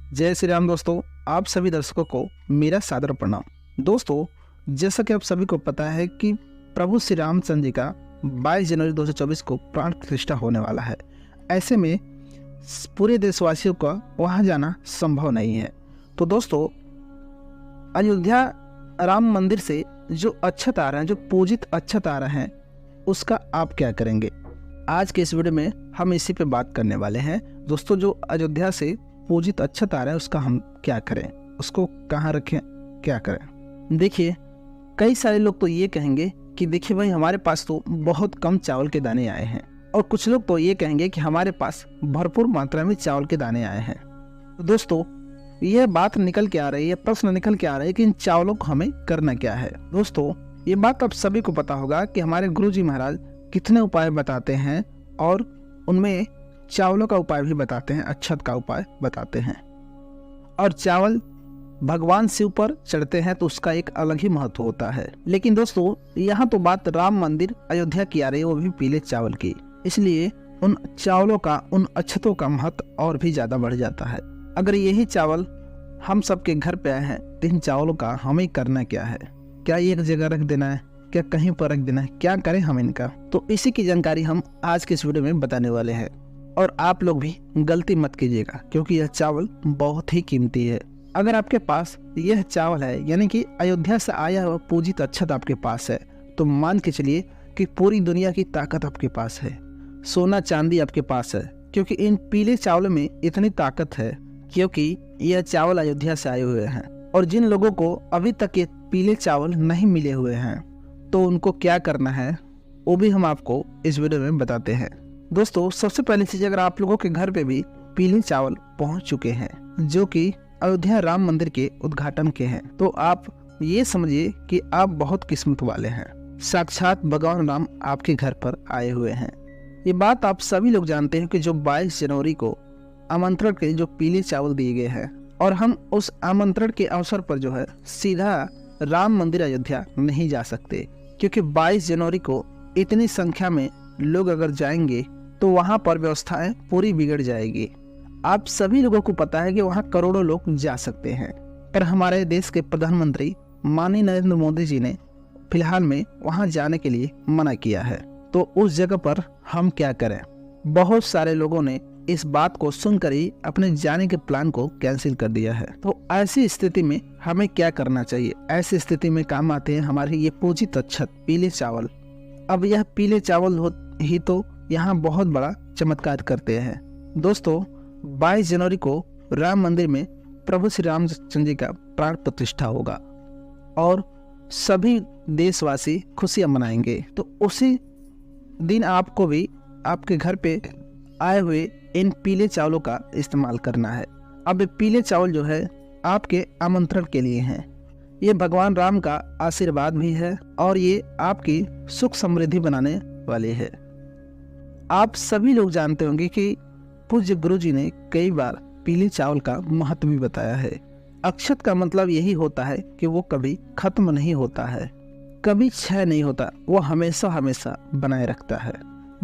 जय श्री राम दोस्तों, आप सभी दर्शकों को मेरा सादर प्रणाम। दोस्तों, जैसा कि आप सभी को पता है कि प्रभु श्री रामचंद्र जी का 22 जनवरी 2024 को प्राण प्रतिष्ठा होने वाला है। ऐसे में पूरे देशवासियों का वहां जाना संभव नहीं है। तो दोस्तों, अयोध्या राम मंदिर से जो अक्षत आ रहे हैं, जो पूजित अक्षत आ रहे हैं, उसका आप क्या करेंगे? आज के इस वीडियो में हम इसी पे बात करने वाले हैं। दोस्तों, जो अयोध्या से पूजित अक्षत आ रहा है उसका हम क्या करें, उसको कहाँ रखें, क्या करें? देखिए, कई सारे लोग तो ये कहेंगे कि देखिए भाई, हमारे पास तो बहुत कम चावल के दाने आए हैं, और कुछ लोग तो ये कहेंगे कि हमारे पास भरपूर मात्रा में चावल के दाने आए हैं। तो दोस्तों, यह बात निकल के आ रही है, प्रश्न निकल के आ रहा है कि इन चावलों को हमें करना क्या है। दोस्तों, ये बात आप सभी को पता होगा कि हमारे गुरुजी महाराज कितने उपाय बताते हैं, और उनमें चावलों का उपाय भी बताते हैं, अक्षत का उपाय बताते हैं। और चावल भगवान शिव पर चढ़ते हैं तो उसका एक अलग ही महत्व होता है। लेकिन दोस्तों, यहाँ तो बात राम मंदिर अयोध्या की आ रही है, वो भी पीले चावल की, इसलिए उन चावलों का, उन अक्षतों का महत्व और भी ज्यादा बढ़ जाता है। अगर यही चावल हम सबके घर पे आए हैं तो इन चावलों का हमें करना क्या है? क्या एक जगह रख देना है, क्या कहीं पर रख देना है, क्या करें हम इनका? तो इसी की जानकारी हम आज के इस वीडियो में बताने वाले हैं। और आप लोग भी गलती मत कीजिएगा, क्योंकि यह चावल बहुत ही कीमती है। अगर आपके पास यह चावल है, यानी कि अयोध्या से आया हुआ पूजित अक्षत आपके पास है, तो मान के चलिए कि पूरी दुनिया की ताकत आपके पास है, सोना चांदी आपके पास है, क्योंकि इन पीले चावलों में इतनी ताकत है, क्योंकि यह चावल अयोध्या से आए हुए हैं। और जिन लोगों को अभी तक ये पीले चावल नहीं मिले हुए हैं, तो उनको क्या करना है वो भी हम आपको इस वीडियो में बताते हैं। दोस्तों, सबसे पहली चीज, अगर आप लोगों के घर पे भी पीले चावल पहुंच चुके हैं, जो कि अयोध्या राम मंदिर के उद्घाटन के हैं, तो आप ये समझिए कि आप बहुत किस्मत वाले हैं। साक्षात भगवान राम आपके घर पर आए हुए हैं। ये बात आप सभी लोग जानते हैं कि जो 22 जनवरी को आमंत्रण के जो पीले चावल दिए गए हैं, और हम उस आमंत्रण के अवसर पर जो है सीधा राम मंदिर अयोध्या नहीं जा सकते, क्योंकि 22 जनवरी को इतनी संख्या में लोग अगर जाएंगे तो वहां पर व्यवस्थाएं पूरी बिगड़ जाएगी। आप सभी लोगों को पता है कि वहां करोड़ों लोग जा सकते हैं, पर हमारे देश के प्रधानमंत्री माननीय नरेंद्र मोदी जी ने फिलहाल में वहां जाने के लिए मना किया है। तो उस जगह पर हम क्या करें? बहुत सारे लोगों ने इस बात को सुनकर ही अपने जाने के प्लान को कैंसिल कर दिया है। तो ऐसी स्थिति में हमें क्या करना चाहिए? ऐसी स्थिति में काम आते हैं हमारे ये पूजित अक्षत पीले चावल। अब यह पीले चावल ही तो यहाँ बहुत बड़ा चमत्कार करते हैं। दोस्तों, 22 जनवरी को राम मंदिर में प्रभु श्री रामचंद्र जी का प्राण प्रतिष्ठा होगा, और सभी देशवासी खुशियां मनाएंगे। तो उसी दिन आपको भी आपके घर पे आए हुए इन पीले चावलों का इस्तेमाल करना है। अब ये पीले चावल जो है आपके आमंत्रण के लिए हैं। ये भगवान राम का आशीर्वाद भी है, और ये आपकी सुख समृद्धि बनाने वाले है। आप सभी लोग जानते होंगे कि पूज्य गुरुजी ने कई बार पीले चावल का महत्व भी बताया है। अक्षत का मतलब यही होता है कि वो कभी खत्म नहीं होता है, कभी क्षय नहीं होता, वो हमेशा हमेशा बनाए रखता है।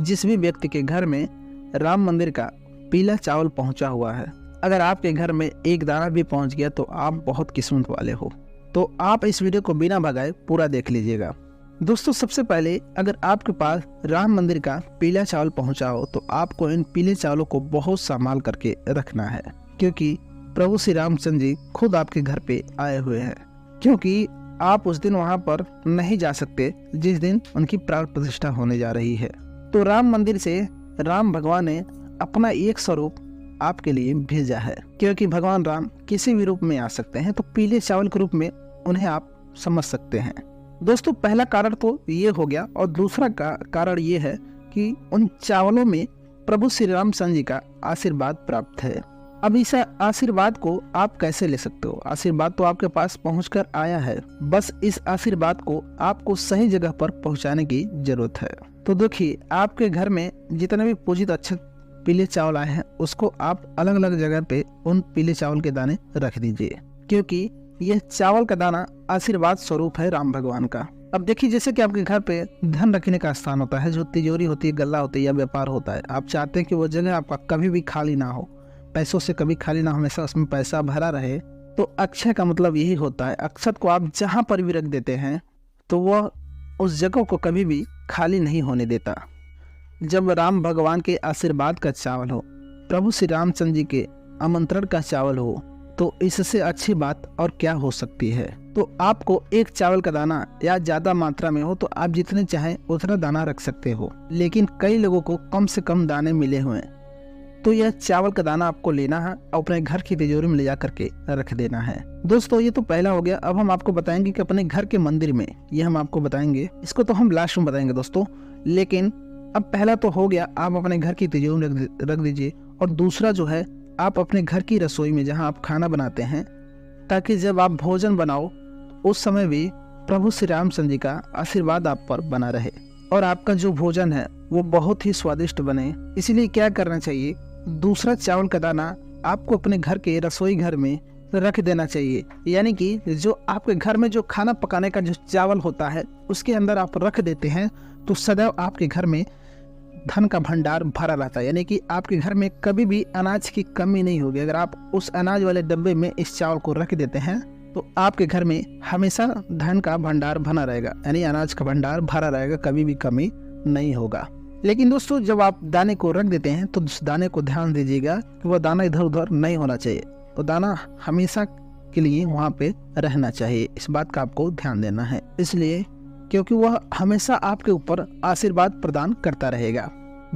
जिस भी व्यक्ति के घर में राम मंदिर का पीला चावल पहुंचा हुआ है, अगर आपके घर में एक दाना भी पहुंच गया तो आप बहुत किस्मत वाले हो। तो आप इस वीडियो को बिना भगाए पूरा देख लीजिएगा। दोस्तों, सबसे पहले अगर आपके पास राम मंदिर का पीला चावल पहुंचा हो, तो आपको इन पीले चावलों को बहुत संभाल करके रखना है, क्योंकि प्रभु श्री रामचंद्र जी खुद आपके घर पे आए हुए हैं। क्योंकि आप उस दिन वहां पर नहीं जा सकते जिस दिन उनकी प्राण प्रतिष्ठा होने जा रही है। तो राम मंदिर से राम भगवान ने अपना एक स्वरूप आपके लिए भेजा है, क्योंकि भगवान राम किसी भी रूप में आ सकते हैं, तो पीले चावल के रूप में उन्हें आप समझ सकते हैं। दोस्तों, पहला कारण तो ये हो गया, और दूसरा कारण ये है कि उन चावलों में प्रभु श्री रामचंद्र जी का आशीर्वाद प्राप्त है। अब इस आशीर्वाद को आप कैसे ले सकते हो? आशीर्वाद तो आपके पास पहुंचकर आया है, बस इस आशीर्वाद को आपको सही जगह पर पहुंचाने की जरूरत है। तो देखिए, आपके घर में जितने भी पूजित अक्षत पीले चावल आए हैं, उसको आप अलग अलग जगह पे उन पीले चावल के दाने रख दीजिए, क्योंकि यह चावल का दाना आशीर्वाद स्वरूप है राम भगवान का। अब देखिए, जैसे कि आपके घर पे धन रखने का स्थान होता है, जो तिजोरी होती है, गल्ला होती है या व्यापार होता है, आप चाहते हैं कि वो जगह आपका कभी भी खाली ना हो, पैसों से कभी खाली ना, हमेशा उसमें पैसा भरा रहे। तो अक्षय का मतलब यही होता है, अक्षत को आप जहाँ पर भी रख देते हैं तो वह उस जगह को कभी भी खाली नहीं होने देता। जब राम भगवान के आशीर्वाद का चावल हो, प्रभु श्री रामचंद्र जी के आमंत्रण का चावल हो, तो इससे अच्छी बात और क्या हो सकती है। तो आपको एक चावल का दाना या ज़्यादा मात्रा में हो तो आप जितने चाहें उतना दाना रख सकते हो, लेकिन कई लोगों को कम से कम दाने मिले हुए हैं, तो यह चावल का दाना आपको लेना है और अपने घर की तिजोरी में ले जा करके रख देना है। दोस्तों ये तो पहला हो गया। अब हम आपको बताएंगे कि अपने घर के मंदिर में, ये हम आपको बताएंगे, इसको तो हम लास्ट में बताएंगे दोस्तों, लेकिन अब पहला तो हो गया, आप अपने घर की तिजोरी में रख दीजिए। और दूसरा जो है, आप अपने घर की रसोई में जहाँ आप खाना बनाते हैं, ताकि जब आप भोजन बनाओ उस समय भी प्रभु श्री रामचंद्र जी का आशीर्वाद आप पर बना रहे और आपका जो भोजन है वो बहुत ही स्वादिष्ट बने। इसलिए क्या करना चाहिए, दूसरा चावल का दाना आपको अपने घर के रसोई घर में रख देना चाहिए। यानी कि जो आपके घर में जो खाना पकाने का जो चावल होता है उसके अंदर आप रख देते हैं तो सदैव आपके घर में धन का भंडार भरा रहता है। यानी कि आपके घर में कभी भी अनाज की कमी नहीं होगी। अगर आप उस अनाज वाले डब्बे में इस चावल को रख देते हैं तो आपके घर में हमेशा धन का भंडार बना रहेगा, यानी अनाज का भंडार भरा रहेगा, कभी भी कमी नहीं होगा। लेकिन दोस्तों जब आप दाने को रख देते हैं तो उस दाने को ध्यान दीजिएगा कि वह दाना इधर उधर नहीं होना चाहिए, तो दाना हमेशा के लिए वहाँ पे रहना चाहिए। इस बात का आपको ध्यान देना है, इसलिए क्योंकि वह हमेशा आपके ऊपर आशीर्वाद प्रदान करता रहेगा।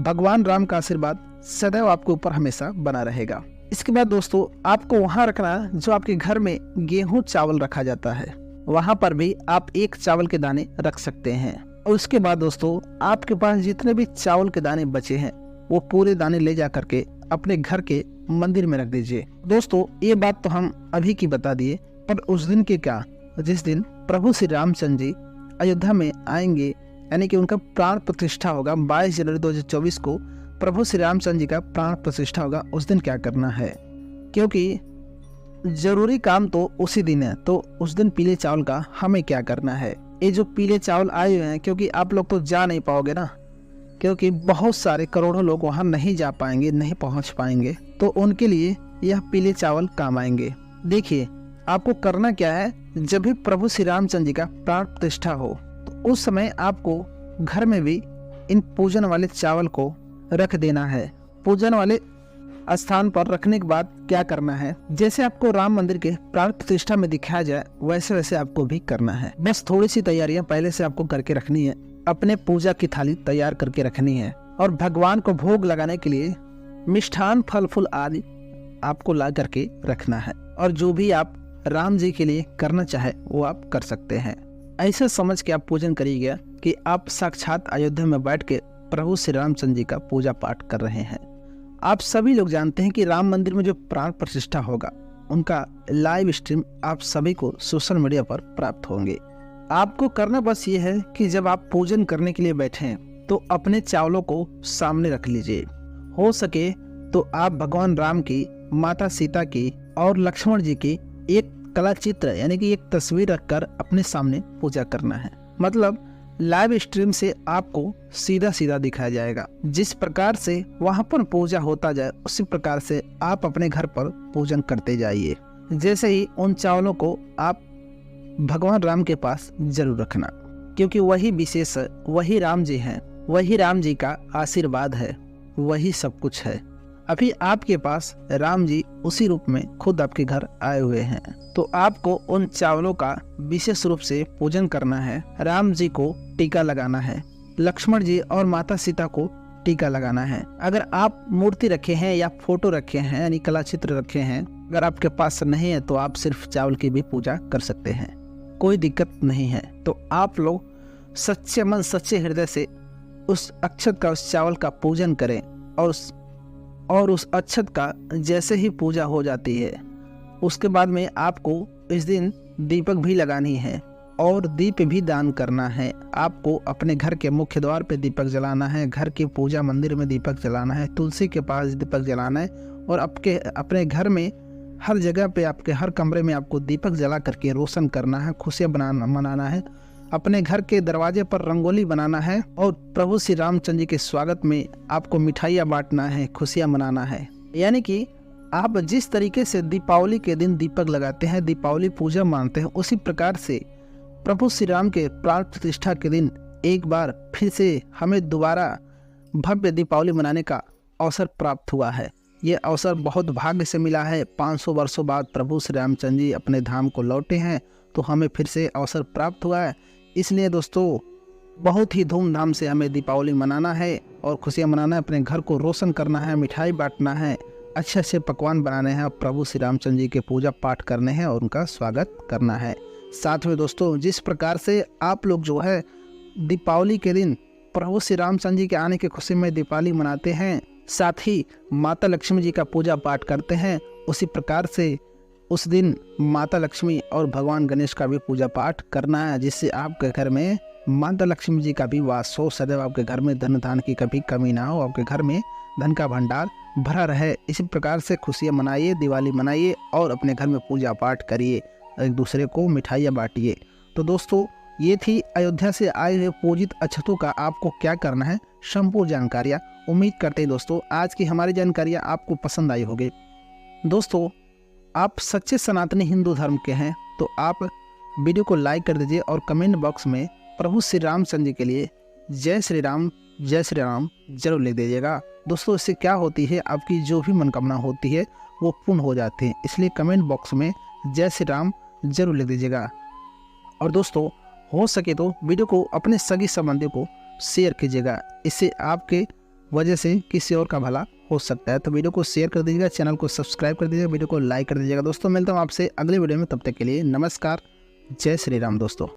भगवान राम का आशीर्वाद सदैव आपके ऊपर हमेशा बना रहेगा। इसके बाद दोस्तों आपको वहाँ रखना जो आपके घर में गेहूं चावल रखा जाता है, वहाँ पर भी आप एक चावल के दाने रख सकते हैं। और उसके बाद दोस्तों आपके पास जितने भी चावल के दाने बचे हैं वो पूरे दाने ले जा करके अपने घर के मंदिर में रख दीजिए। दोस्तों ये बात तो हम अभी की बता दिए, पर उस दिन के क्या, जिस दिन प्रभु श्री रामचंद्र जी अयोध्या में आएंगे, यानी कि उनका प्राण प्रतिष्ठा होगा 22 जनवरी 2024 को प्रभु श्री रामचंद्र जी का प्राण प्रतिष्ठा होगा। उस दिन क्या करना है, क्योंकि जरूरी काम तो उसी दिन है, तो उस दिन पीले चावल का हमें क्या करना है। ये जो पीले चावल आए हुए हैं, क्योंकि आप लोग तो जा नहीं पाओगे ना, क्योंकि बहुत सारे करोड़ों लोग वहाँ नहीं जा पाएंगे, नहीं पहुँच पाएंगे, तो उनके लिए यह पीले चावल काम आएंगे। देखिए आपको करना क्या है, जब भी प्रभु श्री रामचंद्र जी का प्राण प्रतिष्ठा हो तो उस समय आपको घर में भी इन पूजन वाले चावल को रख देना है। पूजन वाले स्थान पर रखने के बाद क्या करना है, जैसे आपको राम मंदिर के प्राण प्रतिष्ठा में दिखाया जाए वैसे वैसे आपको भी करना है। बस थोड़ी सी तैयारियां पहले से आपको करके रखनी है, अपने पूजा की थाली तैयार करके रखनी है और भगवान को भोग लगाने के लिए मिष्ठान फल फूल आदि आपको ला करके रखना है। और जो भी आप राम जी के लिए करना चाहे वो आप कर सकते हैं। ऐसे समझ के आप पूजन करिएगा कि आप साक्षात अयोध्या में बैठ के प्रभु श्री रामचंद्र जी का पूजा पाठ कर रहे हैं। आप सभी लोग जानते हैं कि राम मंदिर में जो प्राण प्रतिष्ठा होगा उनका लाइव स्ट्रीम आप सभी को सोशल मीडिया पर प्राप्त होंगे। आपको करना बस ये है कि जब आप पूजन करने के लिए बैठें तो अपने चावलों को सामने रख लीजिए। हो सके तो आप भगवान राम की, माता सीता की और लक्ष्मण जी की एक कला चित्र यानी कि एक तस्वीर रखकर अपने सामने पूजा करना है। मतलब लाइव स्ट्रीम से आपको सीधा सीधा दिखाया जाएगा। जिस प्रकार से वहां पर पूजा होता जाए उसी प्रकार से आप अपने घर पर पूजन करते जाइए। जैसे ही उन चावलों को आप भगवान राम के पास जरूर रखना, क्योंकि वही विशेष है, वही राम जी हैं, वही राम जी का आशीर्वाद है, वही सब कुछ है। अभी आपके पास राम जी उसी रूप में खुद आपके घर आए हुए हैं, तो आपको उन चावलों का विशेष रूप से पूजन करना है। राम जी को टीका लगाना है, लक्ष्मण जी और माता सीता को टीका लगाना है। अगर आप मूर्ति रखे हैं या फोटो रखे हैं यानी कला चित्र रखे हैं, अगर आपके पास नहीं है तो आप सिर्फ चावल की भी पूजा कर सकते हैं, कोई दिक्कत नहीं है। तो आप लोग सच्चे मन सच्चे हृदय से उस अक्षत का, उस चावल का पूजन करें और उस अक्षत का जैसे ही पूजा हो जाती है उसके बाद में आपको इस दिन दीपक भी लगानी है और दीप भी दान करना है। आपको अपने घर के मुख्य द्वार पे दीपक जलाना है, घर की पूजा मंदिर में दीपक जलाना है, तुलसी के पास दीपक जलाना है और अपने घर में हर जगह पे, आपके हर कमरे में आपको दीपक जला करके रोशन करना है, खुशियाँ मनाना है। अपने घर के दरवाजे पर रंगोली बनाना है और प्रभु श्री रामचंद्र जी के स्वागत में आपको मिठाइयाँ बांटना है, खुशियाँ मनाना है। यानी कि आप जिस तरीके से दीपावली के दिन दीपक लगाते हैं, दीपावली पूजा मानते हैं, उसी प्रकार से प्रभु श्री राम के प्राण प्रतिष्ठा के दिन एक बार फिर से हमें दोबारा भव्य दीपावली मनाने का अवसर प्राप्त हुआ है। ये अवसर बहुत भाग्य से मिला है। 500 वर्षों बाद प्रभु श्री रामचंद्र जी अपने धाम को लौटे हैं, तो हमें फिर से अवसर प्राप्त हुआ है। इसलिए दोस्तों बहुत ही धूमधाम से हमें दीपावली मनाना है और खुशियाँ मनाना है, अपने घर को रोशन करना है, मिठाई बांटना है, अच्छे अच्छे पकवान बनाने हैं, प्रभु श्री रामचंद्र जी के पूजा पाठ करने हैं और उनका स्वागत करना है। साथ में दोस्तों जिस प्रकार से आप लोग जो है दीपावली के दिन प्रभु श्री रामचंद्र जी के आने की खुशी में दीपावली मनाते हैं, साथ ही माता लक्ष्मी जी का पूजा पाठ करते हैं, उसी प्रकार से उस दिन माता लक्ष्मी और भगवान गणेश का भी पूजा पाठ करना है, जिससे आपके घर में माता लक्ष्मी जी का भी वास हो, सदैव आपके घर में धन धान की कभी कमी ना हो, आपके घर में धन का भंडार भरा रहे। इसी प्रकार से खुशियाँ मनाइए, दिवाली मनाइए और अपने घर में पूजा पाठ करिए, एक दूसरे को मिठाइयाँ बांटिए। तो दोस्तों ये थी अयोध्या से आए हुए पूजित अक्षतों का आपको क्या करना है संपूर्ण जानकारियाँ। उम्मीद करते हैं दोस्तों आज की हमारी जानकारियाँ आपको पसंद आई होगी। दोस्तों आप सच्चे सनातनी हिंदू धर्म के हैं तो आप वीडियो को लाइक कर दीजिए और कमेंट बॉक्स में प्रभु श्री रामचंद्र जी के लिए जय श्री राम जरूर लिख दीजिएगा। दोस्तों इससे क्या होती है, आपकी जो भी मनोकामना होती है वो पूर्ण हो जाती है, इसलिए कमेंट बॉक्स में जय श्री राम जरूर लिख दीजिएगा। और दोस्तों हो सके तो वीडियो को अपने सगी संबंधियों को शेयर कीजिएगा, इससे आपके वजह से किसी और का भला हो सकता है। तो वीडियो को शेयर कर दीजिएगा, चैनल को सब्सक्राइब कर दीजिएगा, वीडियो को लाइक कर दीजिएगा। दोस्तों मिलता हूँ आपसे अगले वीडियो में, तब तक के लिए नमस्कार, जय श्री राम दोस्तों।